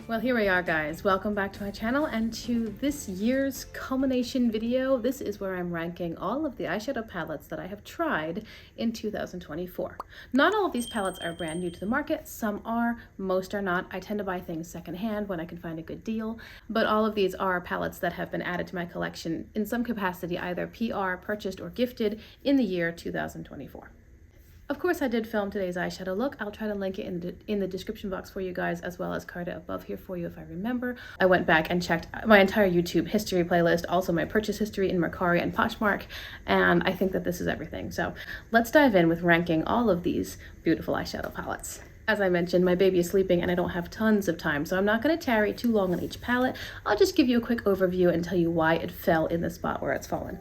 Well, here we are, guys. Welcome back to my channel and to this year's culmination video. This is where I'm ranking all of the eyeshadow palettes that I have tried in 2024. Not all of these palettes are brand new to the market. Some are, most are not. I tend to buy things secondhand when I can find a good deal, but all of these are palettes that have been added to my collection in some capacity, either PR, purchased, or gifted in the year 2024. Of course, I did film today's eyeshadow look. I'll try to link it in the description box for you guys, as well as card it above here for you if I remember. I went back and checked my entire YouTube history playlist, also my purchase history in MERCARI and POSHMARK, and I think that this is everything. So let's dive in with ranking all of these beautiful eyeshadow palettes. As I mentioned, my baby is sleeping and I don't have tons of time, so I'm not going to tarry too long on each palette. I'll just give you a quick overview and tell you why it fell in the spot where it's fallen.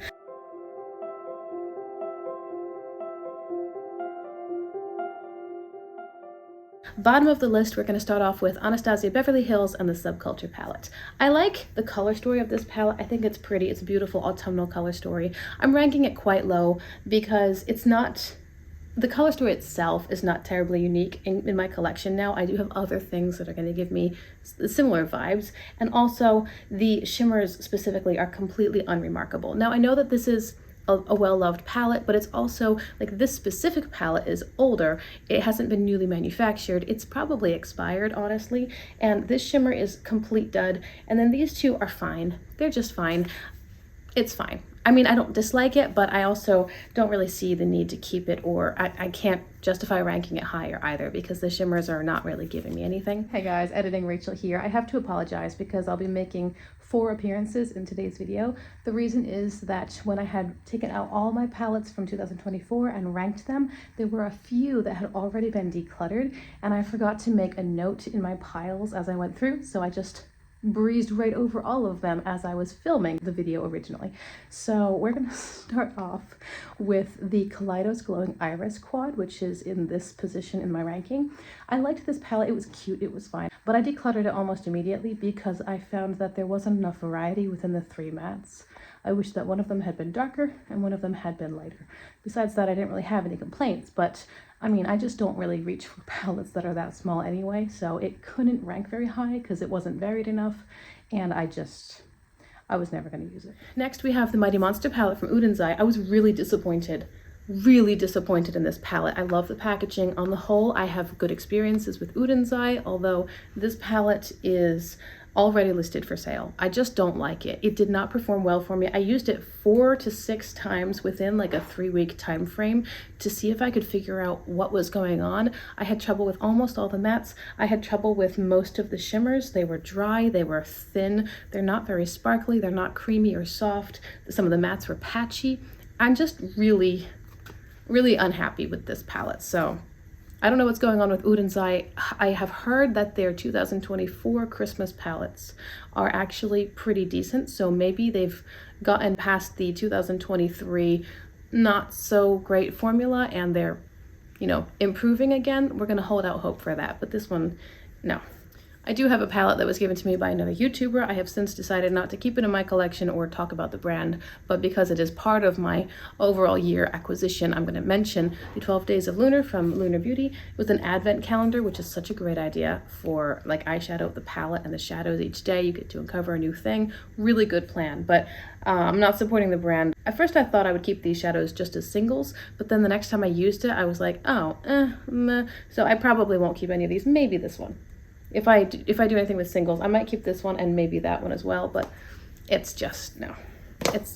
Bottom of the list, we're going to start off with Anastasia Beverly Hills and the Subculture palette. I like the color story of this palette. I think it's pretty. It's a beautiful autumnal color story. I'm ranking it quite low because it's not, the color story itself is not terribly unique in my collection now. I do have other things that are going to give me similar vibes, and also the shimmers specifically are completely unremarkable. Now, I know that this is a well-loved palette, but it's also like this specific palette is older. It hasn't been newly manufactured. It's probably expired, honestly, and this shimmer is complete dud, and then these two are fine. They're just fine. It's fine. I mean, I don't dislike it, but I also don't really see the need to keep it, or I can't justify ranking it higher either because the shimmers are not really giving me anything. Hey guys, editing Rachel here. I have to apologize because I'll be making 4 appearances in today's video. The reason is that when I had taken out all my palettes from 2024 and ranked them, there were a few that had already been decluttered, and I forgot to make a note in my piles as I went through, so I just breezed right over all of them as I was filming the video originally. So we're gonna start off with the Kaleidos Glowing Iris Quad, which is in this position in my ranking. I liked this palette. It was cute, it was fine, but I decluttered it almost immediately because I found that there wasn't enough variety within the 3 mattes. I wish that one of them had been darker and one of them had been lighter. Besides that, I didn't really have any complaints, but I mean, I just don't really reach for palettes that are that small anyway, so it couldn't rank very high because it wasn't varied enough, and I was never going to use it. Next, we have the Mighty Monster palette from Udenzai. I was really disappointed in this palette. I love the packaging. On the whole, I have good experiences with Udenzai, although this palette is already listed for sale. I just don't like it. It did not perform well for me. I used it 4 to 6 times within like a 3-week time frame to see if I could figure out what was going on. I had trouble with almost all the mattes. I had trouble with most of the shimmers. They were dry, they were thin, they're not very sparkly, they're not creamy or soft. Some of the mattes were patchy. I'm just really unhappy with this palette. So I don't know what's going on with Udenzai. I have heard that their 2024 Christmas palettes are actually pretty decent, so maybe they've gotten past the 2023 not so great formula and they're, improving again. We're gonna hold out hope for that, but this one, no. I do have a palette that was given to me by another YouTuber. I have since decided not to keep it in my collection or talk about the brand, but because it is part of my overall year acquisition, I'm going to mention the 12 Days of Lunar from Lunar Beauty. It was an advent calendar, which is such a great idea for like eyeshadow, the palette and the shadows each day. You get to uncover a new thing. Really good plan, but I'm not supporting the brand. At first I thought I would keep these shadows just as singles, but then the next time I used it, I was like, meh. So I probably won't keep any of these, maybe this one. If I do anything with singles, I might keep this one and maybe that one as well, but it's just, no.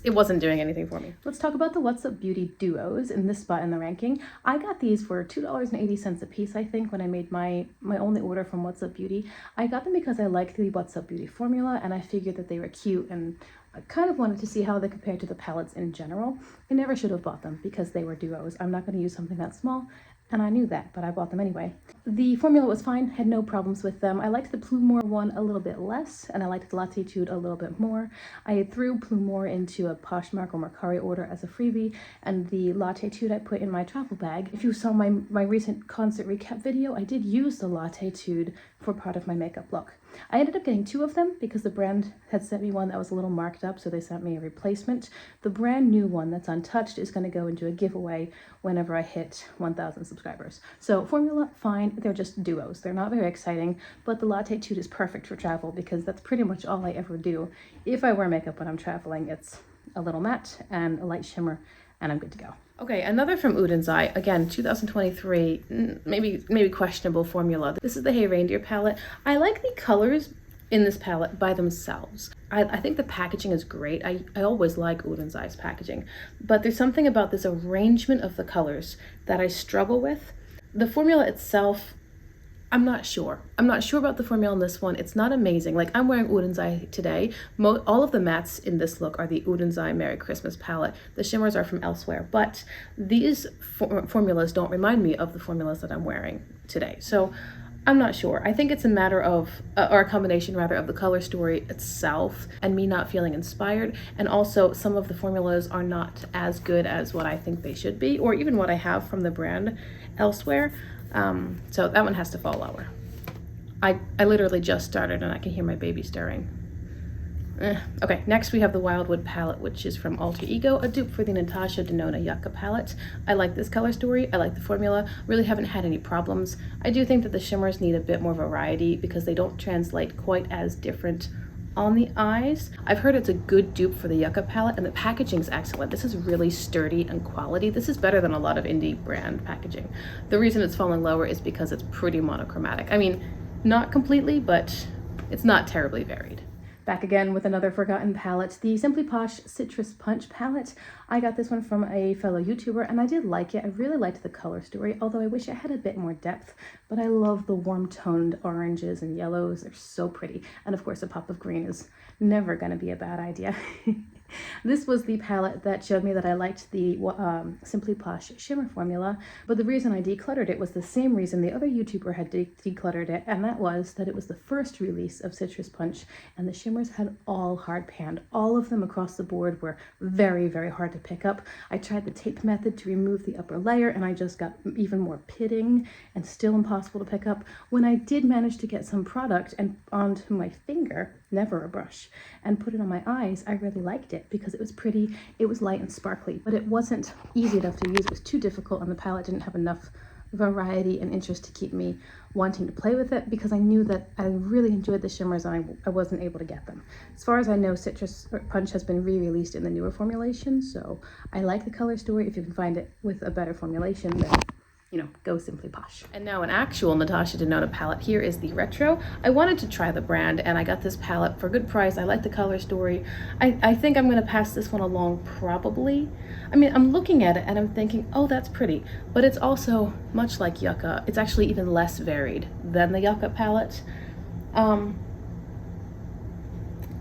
It wasn't doing anything for me. Let's talk about the What's Up Beauty duos in this spot in the ranking. I got these for $2.80 a piece, I think, when I made my only order from What's Up Beauty. I got them because I liked the What's Up Beauty formula, and I figured that they were cute, and I kind of wanted to see how they compared to the palettes in general. I never should have bought them because they were duos. I'm not going to use something that small, and I knew that, but I bought them anyway. The formula was fine, had no problems with them. I liked the Plumeau one a little bit less, and I liked the Latitude a little bit more. I threw Plumeau into a Poshmark or MERCARI order as a freebie, and the Latitude I put in my travel bag. If you saw my recent concert recap video, I did use the Latitude for part of my makeup look. I ended up getting 2 of them because the brand had sent me one that was a little marked up, so they sent me a replacement. The brand new one that's untouched is going to go into a giveaway whenever I hit 1,000 subscribers. So formula, fine. fine. They're just duos. They're not very exciting, but the Latte Tude is perfect for travel because that's pretty much all I ever do. If I wear makeup when I'm traveling, it's a little matte and a light shimmer, and I'm good to go. Okay, another from Udenzai, again, 2023, maybe questionable formula. This is the Hey Reindeer palette. I like the colors in this palette by themselves. I think the packaging is great. I always like Udenzai's packaging, but there's something about this arrangement of the colors that I struggle with. The formula itself, I'm not sure. I'm not sure about the formula in this one. It's not amazing. Like, I'm wearing Udenzai today. All of the mattes in this look are the Udenzai Merry Christmas palette. The shimmers are from elsewhere, but these formulas don't remind me of the formulas that I'm wearing today. So I'm not sure. I think it's a matter of, or a combination rather, of the color story itself and me not feeling inspired. And also some of the formulas are not as good as what I think they should be, or even what I have from the brand elsewhere. So that one has to fall lower. I literally just started and I can hear my baby stirring. Okay, next we have the Wildwood palette, which is from Alter Ego, a dupe for the Natasha Denona Yucca palette. I like this color story, I like the formula, really haven't had any problems. I do think that the shimmers need a bit more variety because they don't translate quite as different on the eyes. I've heard it's a good dupe for the Yucca palette, and the packaging is excellent. This is really sturdy and quality. This is better than a lot of indie brand packaging. The reason it's falling lower is because it's pretty monochromatic. I mean, not completely, but it's not terribly varied. Back again with another forgotten palette, the Simply Posh Citrus Punch palette. I got this one from a fellow YouTuber and I did like it. I really liked the color story, although I wish it had a bit more depth, but I love the warm toned oranges and yellows. They're so pretty. And of course a pop of green is never gonna be a bad idea. This was the palette that showed me that I liked the Simply Posh shimmer formula, but the reason I decluttered it was the same reason the other YouTuber had decluttered it, and that was that it was the first release of Citrus Punch, and the shimmers had all hard panned. All of them across the board were very, very hard to pick up. I tried the tape method to remove the upper layer, and I just got even more pitting and still impossible to pick up. When I did manage to get some product and onto my finger, never a brush, and put it on my eyes, I really liked it because it was pretty, it was light and sparkly, but it wasn't easy enough to use. It was too difficult, and the palette didn't have enough variety and interest to keep me wanting to play with it because I knew that I really enjoyed the shimmers and I wasn't able to get them. As far as I know, Citrus Punch has been re-released in the newer formulation, so I like the color story. If you can find it with a better formulation, then go Simply Posh. And now an actual Natasha Denona palette. Here is the retro. I wanted to try the brand and I got this palette for a good price. I like the color story. I think I'm gonna pass this one along probably. I mean, I'm looking at it and I'm thinking, oh, that's pretty, but it's also much like Yucca. It's actually even less varied than the Yucca palette.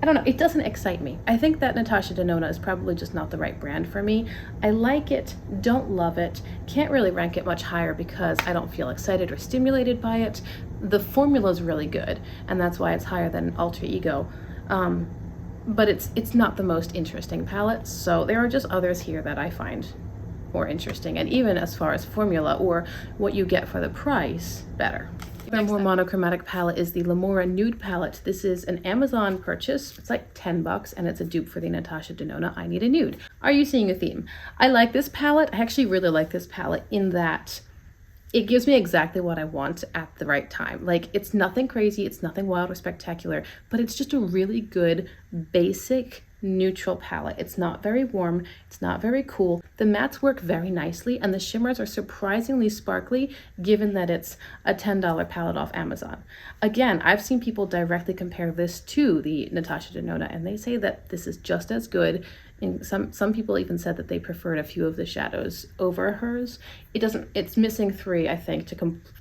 I don't know, it doesn't excite me. I think that Natasha Denona is probably just not the right brand for me. I like it, don't love it, can't really rank it much higher because I don't feel excited or stimulated by it. The formula is really good, and that's why it's higher than Alter Ego. But it's not the most interesting palette, so there are just others here that I find more interesting, and even as far as formula or what you get for the price, better. The more monochromatic palette is the Lamora Nude palette. This is an Amazon purchase. It's like $10 and it's a dupe for the Natasha Denona I Need a Nude. Are you seeing a theme? I like this palette. I actually really like this palette in that it gives me exactly what I want at the right time. Like, it's nothing crazy, it's nothing wild or spectacular, but it's just a really good, basic, neutral palette. It's not very warm, it's not very cool. The mattes work very nicely, and the shimmers are surprisingly sparkly, given that it's a $10 palette off Amazon. Again, I've seen people directly compare this to the Natasha Denona, and they say that this is just as good. And some people even said that they preferred a few of the shadows over hers. It's missing 3, I think, to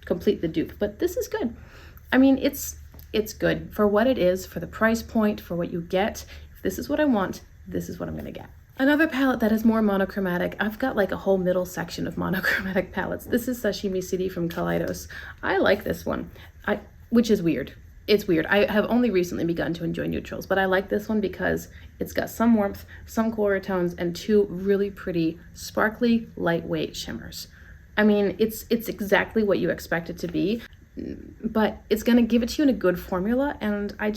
complete the dupe, but this is good. I mean, it's good for what it is, for the price point, for what you get. If this is what I want, this is what I'm gonna get. Another palette that is more monochromatic, I've got like a whole middle section of monochromatic palettes. This is Sashimi City from Kaleidos. I like this one, which is weird. It's weird. I have only recently begun to enjoy neutrals, but I like this one because it's got some warmth, some cooler tones, and 2 really pretty, sparkly, lightweight shimmers. I mean, it's exactly what you expect it to be, but it's gonna give it to you in a good formula, and I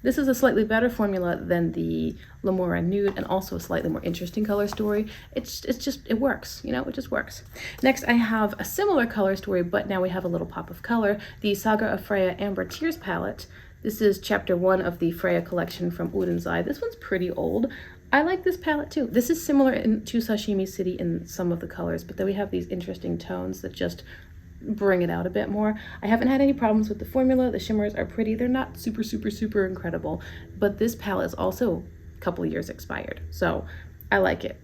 This is a slightly better formula than the Lamora Nude, and also a slightly more interesting color story. It works, you know, it just works. Next, I have a similar color story, but now we have a little pop of color. The Saga of Freya Amber Tears palette. This is chapter 1 of the Freya collection from Udenzai. This one's pretty old. I like this palette too. This is similar to Sashimi City in some of the colors, but then we have these interesting tones that just bring it out a bit more. I haven't had any problems with the formula. The shimmers are pretty. They're not super incredible, but this palette is also a couple of years expired, so I like it.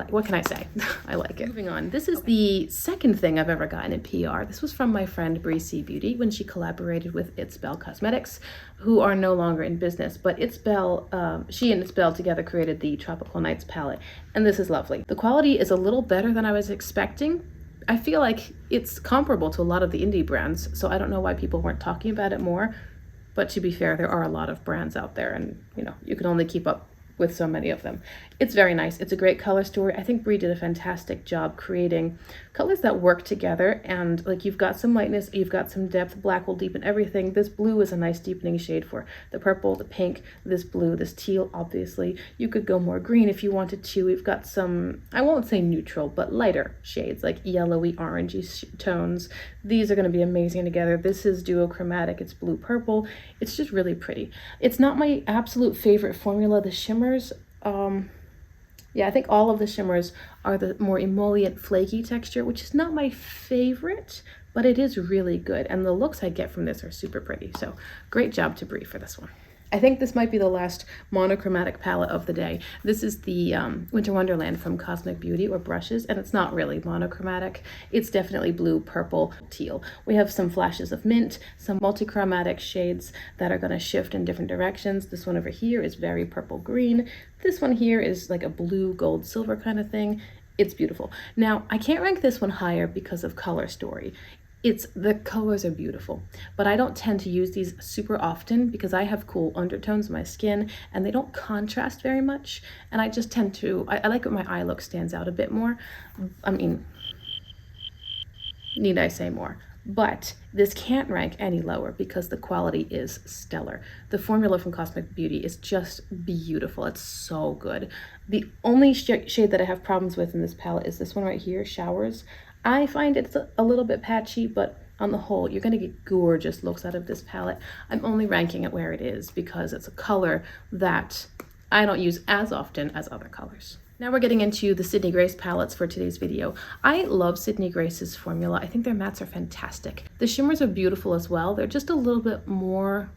What can I say? I like it. Moving on. This is the second thing I've ever gotten in PR. This was from my friend Bree C Beauty when she collaborated with It's Belle Cosmetics, who are no longer in business, but It's Belle, she and It's Belle together created the Tropical Nights palette, and this is lovely. The quality is a little better than I was expecting. I feel like it's comparable to a lot of the indie brands, so I don't know why people weren't talking about it more, but to be fair, there are a lot of brands out there, and you know, you can only keep up with so many of them. It's very nice. It's a great color story. I think Brie did a fantastic job creating colors that work together, and like you've got some lightness, you've got some depth. Black will deepen everything. This blue is a nice deepening shade for the purple, the pink, this blue, this teal, obviously. You could go more green if you wanted to. We've got some, I won't say neutral, but lighter shades like yellowy, orangey tones. These are going to be amazing together. This is duochromatic. It's blue purple. It's just really pretty. It's not my absolute favorite formula. The shimmers, yeah, I think all of the shimmers are the more emollient, flaky texture, which is not my favorite, but it is really good. And the looks I get from this are super pretty. So great job to Brie for this one. I think this might be the last monochromatic palette of the day. This is the Winter Wonderland from Cosmic Beauty, or Brushes, and it's not really monochromatic. It's definitely blue, purple, teal. We have some flashes of mint, some multichromatic shades that are going to shift in different directions. This one over here is very purple green. This one here is like a blue, gold, silver kind of thing. It's beautiful. Now, I can't rank this one higher because of color story. The colors are beautiful, but I don't tend to use these super often because I have cool undertones in my skin and they don't contrast very much. And I just tend to, I like when my eye look stands out a bit more. I mean, need I say more? But this can't rank any lower because the quality is stellar. The formula from Cosmic Beauty is just beautiful. It's so good. The only shade that I have problems with in this palette is this one right here, Showers. I find it's a little bit patchy, but on the whole, you're going to get gorgeous looks out of this palette. I'm only ranking it where it is because it's a color that I don't use as often as other colors. Now we're getting into the Sydney Grace palettes for today's video. I love Sydney Grace's formula. I think their mattes are fantastic. The shimmers are beautiful as well. They're just a little bit more,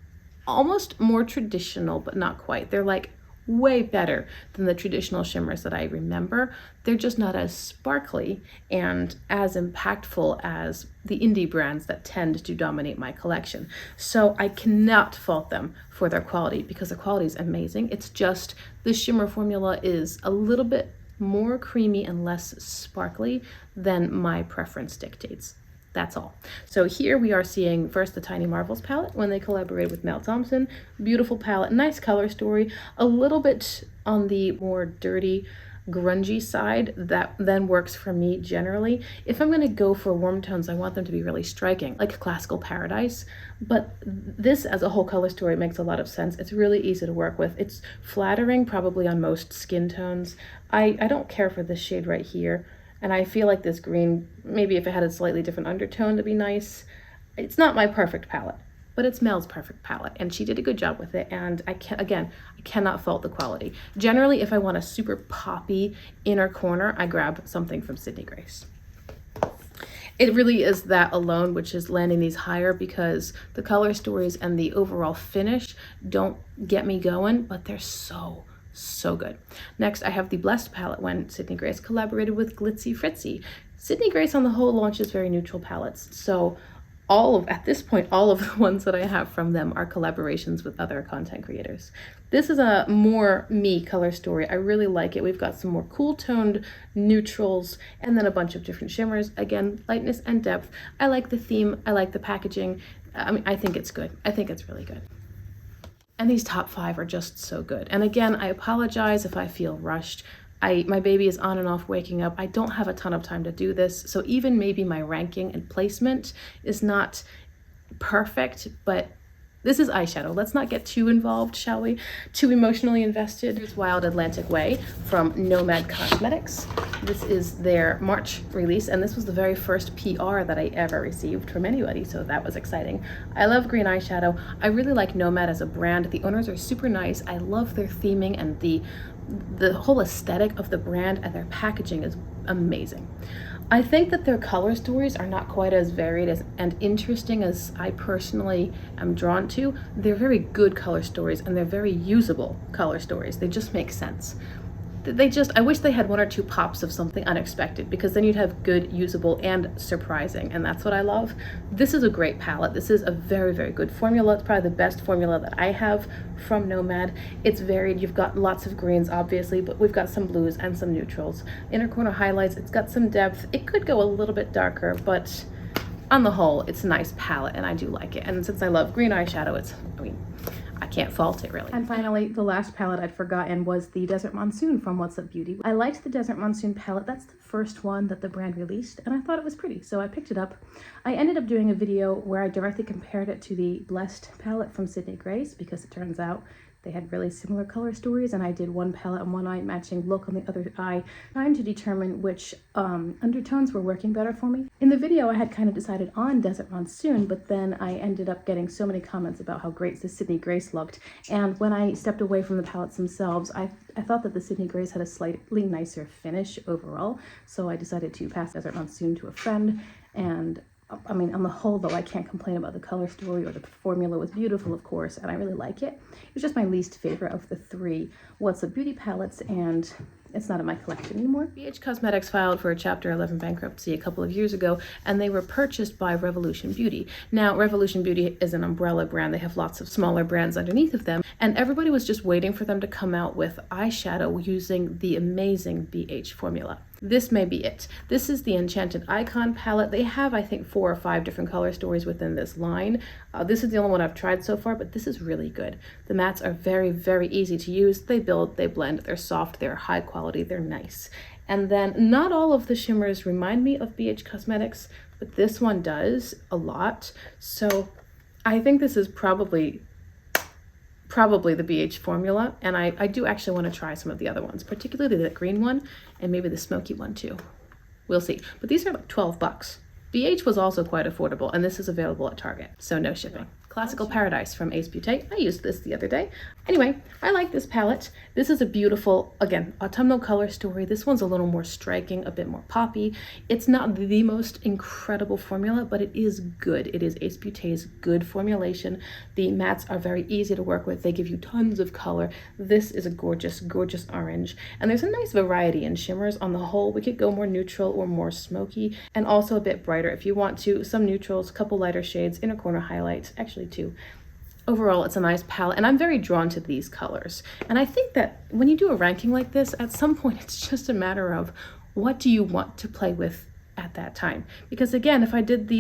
almost more traditional, but not quite. They're like way better than the traditional shimmers that I remember. They're just not as sparkly and as impactful as the indie brands that tend to dominate my collection. So I cannot fault them for their quality because the quality is amazing. It's just the shimmer formula is a little bit more creamy and less sparkly than my preference dictates. That's all. So here we are seeing first the Tiny Marvels palette when they collaborated with Mel Thompson. Beautiful palette, nice color story, a little bit on the more dirty, grungy side that then works for me generally. If I'm going to go for warm tones, I want them to be really striking, like Classical Paradise. But this as a whole color story makes a lot of sense. It's really easy to work with. It's flattering probably on most skin tones. I don't care for this shade right here. And I feel like this green, maybe if it had a slightly different undertone to be nice. It's not my perfect palette, but it's Mel's perfect palette, and she did a good job with it. And I cannot fault the quality. Generally, if I want a super poppy inner corner, I grab something from Sydney Grace. It really is that alone, which is landing these higher because the color stories and the overall finish don't get me going, but they're so good. Next, I have the Blessed palette when Sydney Grace collaborated with Glitzy Fritzy. Sydney Grace on the whole launches very neutral palettes, so at this point, all of the ones that I have from them are collaborations with other content creators. This is a more me color story. I really like it. We've got some more cool toned neutrals and then a bunch of different shimmers. Again, lightness and depth. I like the theme. I like the packaging. I mean, I think it's good. I think it's really good. And these top 5 are just so good. And again, I apologize if I feel rushed. My baby is on and off waking up. I don't have a ton of time to do this. So even maybe my ranking and placement is not perfect, but This is eyeshadow. Let's not get too involved, shall we? Too emotionally invested. Here's Wild Atlantic Way from Nomad Cosmetics. This is their March release, and this was the very first PR that I ever received from anybody, so that was exciting. I love green eyeshadow. I really like Nomad as a brand. The owners are super nice. I love their theming, and the whole aesthetic of the brand, and their packaging is amazing. I think that their color stories are not quite as varied and interesting as I personally am drawn to. They're very good color stories, and they're very usable color stories. They just make sense. I wish they had one or two pops of something unexpected, because then you'd have good, usable, and surprising, and that's what I love. This is a great palette. This is a very, very good formula. It's probably the best formula that I have from Nomad. It's varied. You've got lots of greens, obviously, but we've got some blues and some neutrals. Inner corner highlights, it's got some depth. It could go a little bit darker, but on the whole, it's a nice palette, and I do like it. And since I love green eyeshadow, I can't fault it, really. And finally, the last palette I'd forgotten was the Desert Monsoon from What's Up Beauty. I liked the Desert Monsoon palette. That's the first one that the brand released, and I thought it was pretty, so I picked it up. I ended up doing a video where I directly compared it to the Blessed palette from Sydney Grace, because it turns out they had really similar color stories, and I did one palette on one eye, matching look on the other eye, trying to determine which undertones were working better for me. In the video, I had kind of decided on Desert Monsoon, but then I ended up getting so many comments about how great the Sydney Grace looked, and when I stepped away from the palettes themselves, I thought that the Sydney Grace had a slightly nicer finish overall, so I decided to pass Desert Monsoon to a friend. And I mean, on the whole, though, I can't complain about the color story, or the formula was beautiful, of course, and I really like it. It's just my least favorite of the three What's Up Beauty palettes, and it's not in my collection anymore. BH Cosmetics filed for a Chapter 11 bankruptcy a couple of years ago, and they were purchased by Revolution Beauty. Now, Revolution Beauty is an umbrella brand. They have lots of smaller brands underneath of them, and everybody was just waiting for them to come out with eyeshadow using the amazing BH formula. This may be it. This is the Enchanted Icon palette. They have, I think, 4 or 5 different color stories within this line. This is the only one I've tried so far, but this is really good. The mattes are very, very easy to use. They build, they blend, they're soft, they're high quality, they're nice. And then not all of the shimmers remind me of BH Cosmetics, but this one does a lot. So I think this is probably the BH formula, and I do actually want to try some of the other ones, particularly the green one and maybe the smoky one too. We'll see. But these are like 12 bucks. BH was also quite affordable, and this is available at Target, so no shipping. Classical Paradise from Ace Beauty. I used this the other day. Anyway, I like this palette. This is a beautiful, again, autumnal color story. This one's a little more striking, a bit more poppy. It's not the most incredible formula, but it is good. It is Ace Beauty's good formulation. The mattes are very easy to work with. They give you tons of color. This is a gorgeous, gorgeous orange. And there's a nice variety in shimmers. On the whole, we could go more neutral or more smoky, and also a bit brighter if you want to. Some neutrals, a couple lighter shades, inner corner highlights, actually too. Overall, it's a nice palette, and I'm very drawn to these colors. And I think that when you do a ranking like this, at some point, it's just a matter of what do you want to play with at that time. Because again, if I did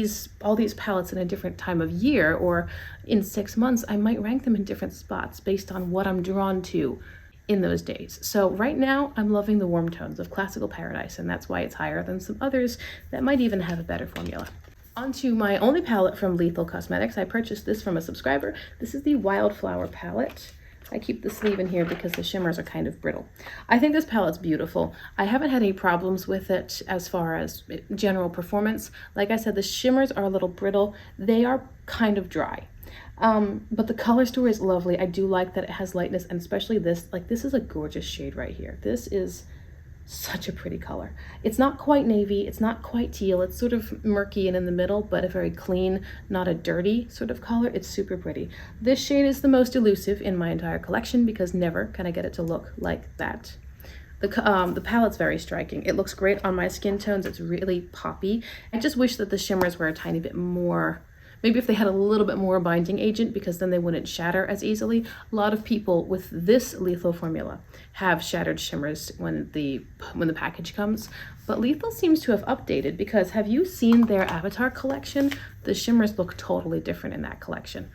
all these palettes in a different time of year or in 6 months, I might rank them in different spots based on what I'm drawn to in those days. So right now, I'm loving the warm tones of Classical Paradise, and that's why it's higher than some others that might even have a better formula. Onto my only palette from Lethal Cosmetics. I purchased this from a subscriber. This is the Wildflower palette. I keep the sleeve in here because the shimmers are kind of brittle. I think this palette's beautiful. I haven't had any problems with it as far as general performance. Like I said, the shimmers are a little brittle. They are kind of dry. But the color story is lovely. I do like that it has lightness, and especially this, like this is a gorgeous shade right here. This is such a pretty color. It's not quite navy, it's not quite teal, it's sort of murky and in the middle, but a very clean, not a dirty sort of color. It's super pretty. This shade is the most elusive in my entire collection because never can I get it to look like that. The palette's very striking. It looks great on my skin tones. It's really poppy. I just wish that the shimmers were a tiny bit more, maybe if they had a little bit more binding agent, because then they wouldn't shatter as easily. A lot of people with this Lethal formula have shattered shimmers when the package comes. But Lethal seems to have updated, because have you seen their Avatar collection? The shimmers look totally different in that collection.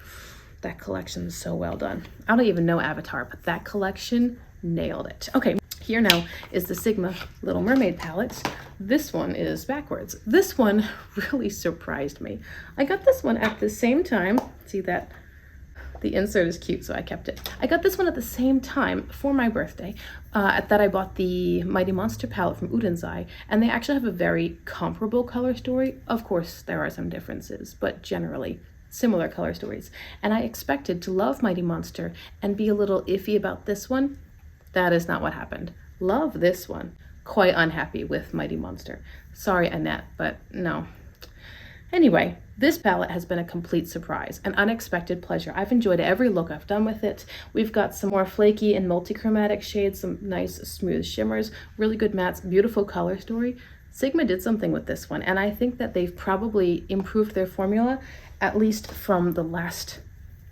That collection is so well done. I don't even know Avatar, but that collection nailed it. Okay, here now is the Sigma Little Mermaid palette. This one is backwards. This one really surprised me. I got this one at the same time. See that The insert is cute, so I kept it. I got this one at the same time for my birthday that I bought the Mighty Monster palette from Udenzai, and they actually have a very comparable color story. Of course, there are some differences, but generally similar color stories. And I expected to love Mighty Monster and be a little iffy about this one. That is not what happened. Love this one. Quite unhappy with Mighty Monster. Sorry, Annette, but no. Anyway, this palette has been a complete surprise, an unexpected pleasure. I've enjoyed every look I've done with it. We've got some more flaky and multi-chromatic shades, some nice smooth shimmers, really good mattes, beautiful color story. Sigma did something with this one, and I think that they've probably improved their formula, at least from the last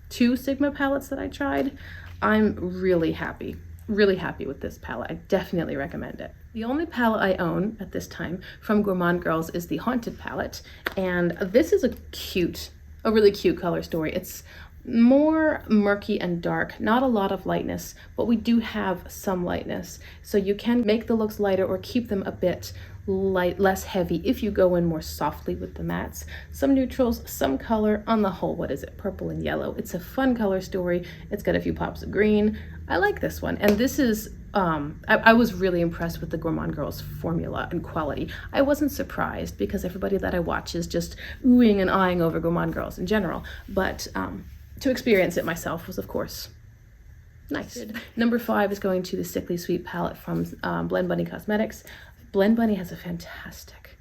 2 Sigma palettes that I tried. I'm really happy with this palette. I definitely recommend it. The only palette I own at this time from Gourmand Girls is the Haunted palette, and this is a really cute color story. It's more murky and dark, not a lot of lightness, but we do have some lightness, so you can make the looks lighter or keep them a bit less heavy if you go in more softly with the mattes. Some neutrals, some color. On the whole, what is it? Purple and yellow. It's a fun color story. It's got a few pops of green. I like this one, and this is I was really impressed with the Gourmand Girls formula and quality. I wasn't surprised because everybody that I watch is just oohing and eyeing over Gourmand Girls in general, but to experience it myself was, of course, nice. Number 5 is going to the Sickly Sweet palette from Blend Bunny Cosmetics. Blend Bunny has a fantastic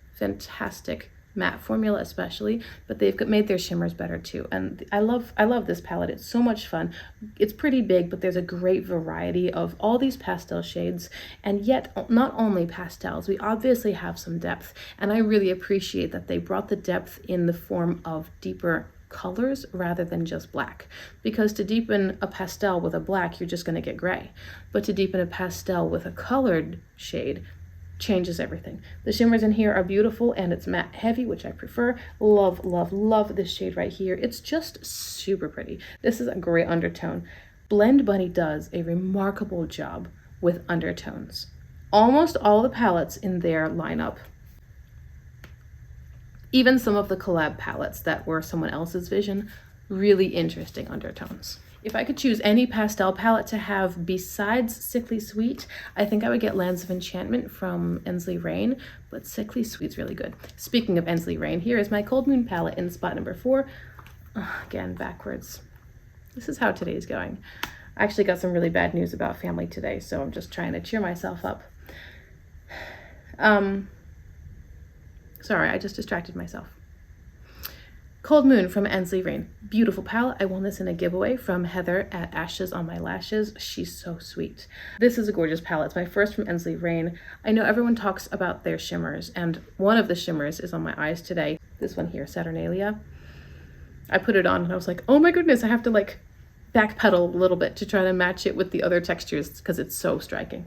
matte formula especially, but they've made their shimmers better too. And I love this palette. It's so much fun. It's pretty big, but there's a great variety of all these pastel shades, and yet not only pastels, we obviously have some depth, and I really appreciate that they brought the depth in the form of deeper colors rather than just black, because to deepen a pastel with a black, you're just going to get gray, but to deepen a pastel with a colored shade changes everything. The shimmers in here are beautiful, and it's matte heavy, which I prefer. Love this shade right here. It's just super pretty. This is a great undertone. Blend Bunny does a remarkable job with undertones. Almost all the palettes in their lineup, even some of the collab palettes that were someone else's vision, really interesting undertones. If I could choose any pastel palette to have besides Sickly Sweet, I think I would get Lands of Enchantment from Ensley Rain, but Sickly Sweet's really good. Speaking of Ensley Rain, here is my Cold Moon palette in spot number 4. Again, backwards. This is how today's going. I actually got some really bad news about family today, so I'm just trying to cheer myself up. Sorry, I just distracted myself. Cold Moon from Ensley Rain. Beautiful palette. I won this in a giveaway from Heather at Ashes on My Lashes. She's so sweet. This is a gorgeous palette. It's my first from Ensley Rain. I know everyone talks about their shimmers, and one of the shimmers is on my eyes today. This one here, Saturnalia. I put it on and I was like, oh my goodness, I have to like backpedal a little bit to try to match it with the other textures because it's so striking.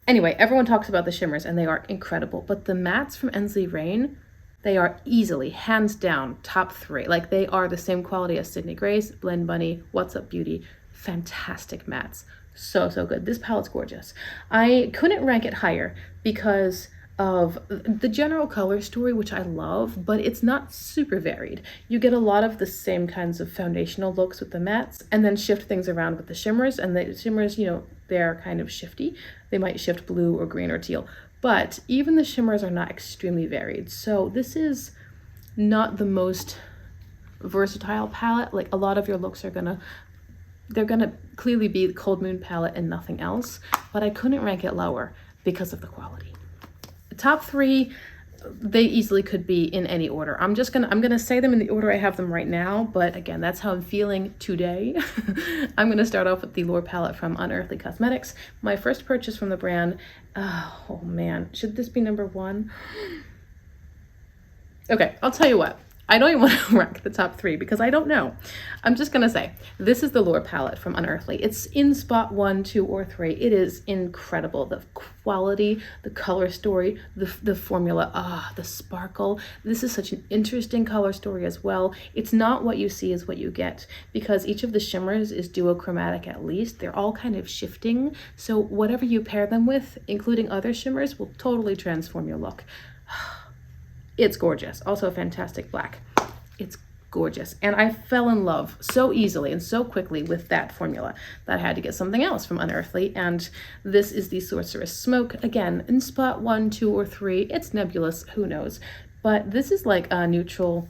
Anyway, everyone talks about the shimmers and they are incredible, but the mattes from Ensley Rain, they are easily, hands down, top 3. Like, they are the same quality as Sydney Grace, Blend Bunny, What's Up Beauty. Fantastic mattes. So good. This palette's gorgeous. I couldn't rank it higher because of the general color story, which I love, but it's not super varied. You get a lot of the same kinds of foundational looks with the mattes, and then shift things around with the shimmers, and the shimmers, you know, they're kind of shifty. They might shift blue or green or teal. But even the shimmers are not extremely varied. So this is not the most versatile palette. Like, a lot of your looks are they're gonna clearly be the Cold Moon palette and nothing else. But I couldn't rank it lower because of the quality. The top 3, they easily could be in any order. I'm gonna say them in the order I have them right now, but again, that's how I'm feeling today. I'm gonna start off with the Lure palette from Unearthly Cosmetics. My first purchase from the brand. Oh man, should this be number 1? Okay, I'll tell you what. I don't even want to rank the top 3 because I don't know. I'm just gonna say, this is the Lure palette from Unearthly. It's in spot 1, 2, or 3. It is incredible. The quality, the color story, the formula, the sparkle. This is such an interesting color story as well. It's not what you see is what you get, because each of the shimmers is duochromatic at least. They're all kind of shifting. So whatever you pair them with, including other shimmers, will totally transform your look. It's gorgeous. Also a fantastic black. It's gorgeous. And I fell in love so easily and so quickly with that formula that I had to get something else from Unearthly. And this is the Sorceress Smoke. Again, in spot 1, 2, or 3. It's nebulous, who knows. But this is like a neutral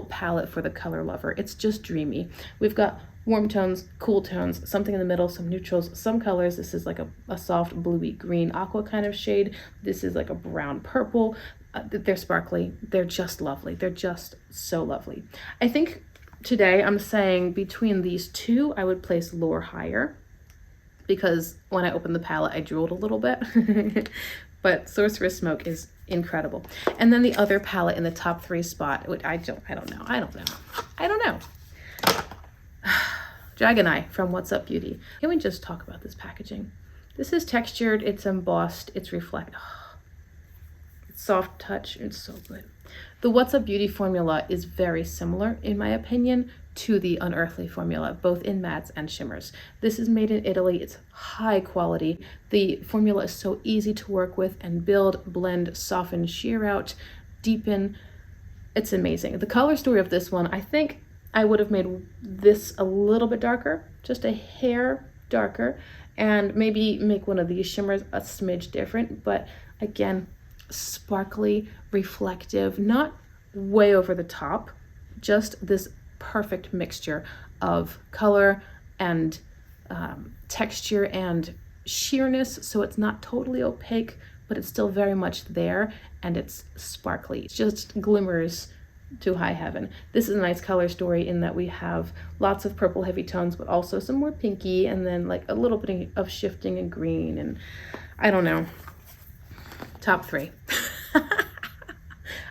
palette for the color lover. It's just dreamy. We've got warm tones, cool tones, something in the middle, some neutrals, some colors. This is like a soft bluey green aqua kind of shade. This is like a brown purple. They're sparkly. They're just lovely. They're just so lovely. I think today I'm saying between these two, I would place Lure higher, because when I opened the palette, I drooled a little bit. But Sorceress Smoke is incredible. And then the other palette in the top 3 spot, which I don't know. Dragon Eye from What's Up Beauty. Can we just talk about this packaging? This is textured, it's embossed, it's reflective. It's soft touch, it's so good. The What's Up Beauty formula is very similar, in my opinion, to the Unearthly formula, both in mattes and shimmers. This is made in Italy, it's high quality. The formula is so easy to work with and build, blend, soften, sheer out, deepen. It's amazing. The color story of this one, I think I would have made this a little bit darker, just a hair darker, and maybe make one of these shimmers a smidge different, but again, sparkly, reflective, not way over the top, just this perfect mixture of color and texture and sheerness, so it's not totally opaque, but it's still very much there, and it's sparkly. It just glimmers to high heaven. This is a nice color story in that we have lots of purple heavy tones, but also some more pinky, and then like a little bit of shifting in green, and I don't know. Top 3.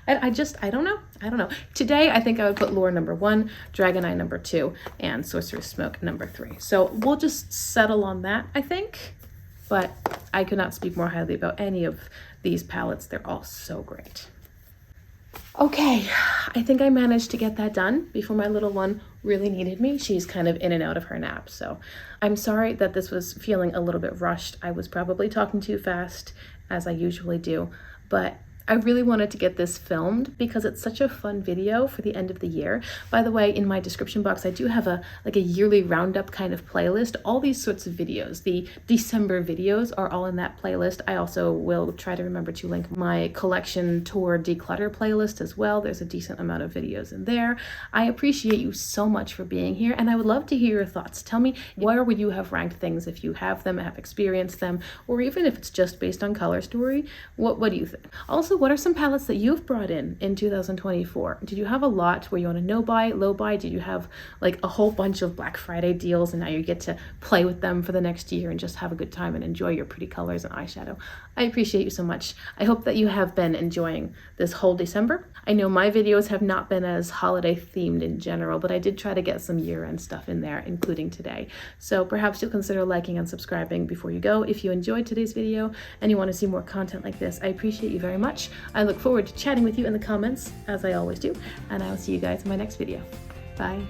I don't know. Today, I think I would put Lure number 1, Dragon Eye number 2, and Sorceress Smoke number 3. So we'll just settle on that, I think. But I could not speak more highly about any of these palettes. They're all so great. Okay, I think I managed to get that done before my little one really needed me. She's kind of in and out of her nap, so I'm sorry that this was feeling a little bit rushed. I was probably talking too fast, as I usually do, but I really wanted to get this filmed because it's such a fun video for the end of the year. By the way, in my description box, I do have a yearly roundup kind of playlist. All these sorts of videos, the December videos, are all in that playlist. I also will try to remember to link my collection tour declutter playlist as well. There's a decent amount of videos in there. I appreciate you so much for being here, and I would love to hear your thoughts. Tell me, where would you have ranked things if you have them, have experienced them, or even if it's just based on color story? What do you think? Also, what are some palettes that you've brought in 2024? Did you have a lot where you want to no buy, low buy? Did you have like a whole bunch of Black Friday deals and now you get to play with them for the next year and just have a good time and enjoy your pretty colors and eyeshadow? I appreciate you so much. I hope that you have been enjoying this whole December. I know my videos have not been as holiday themed in general, but I did try to get some year-end stuff in there, including today. So perhaps you'll consider liking and subscribing before you go if you enjoyed today's video and you want to see more content like this. I appreciate you very much. I look forward to chatting with you in the comments, as I always do, and I'll see you guys in my next video. Bye.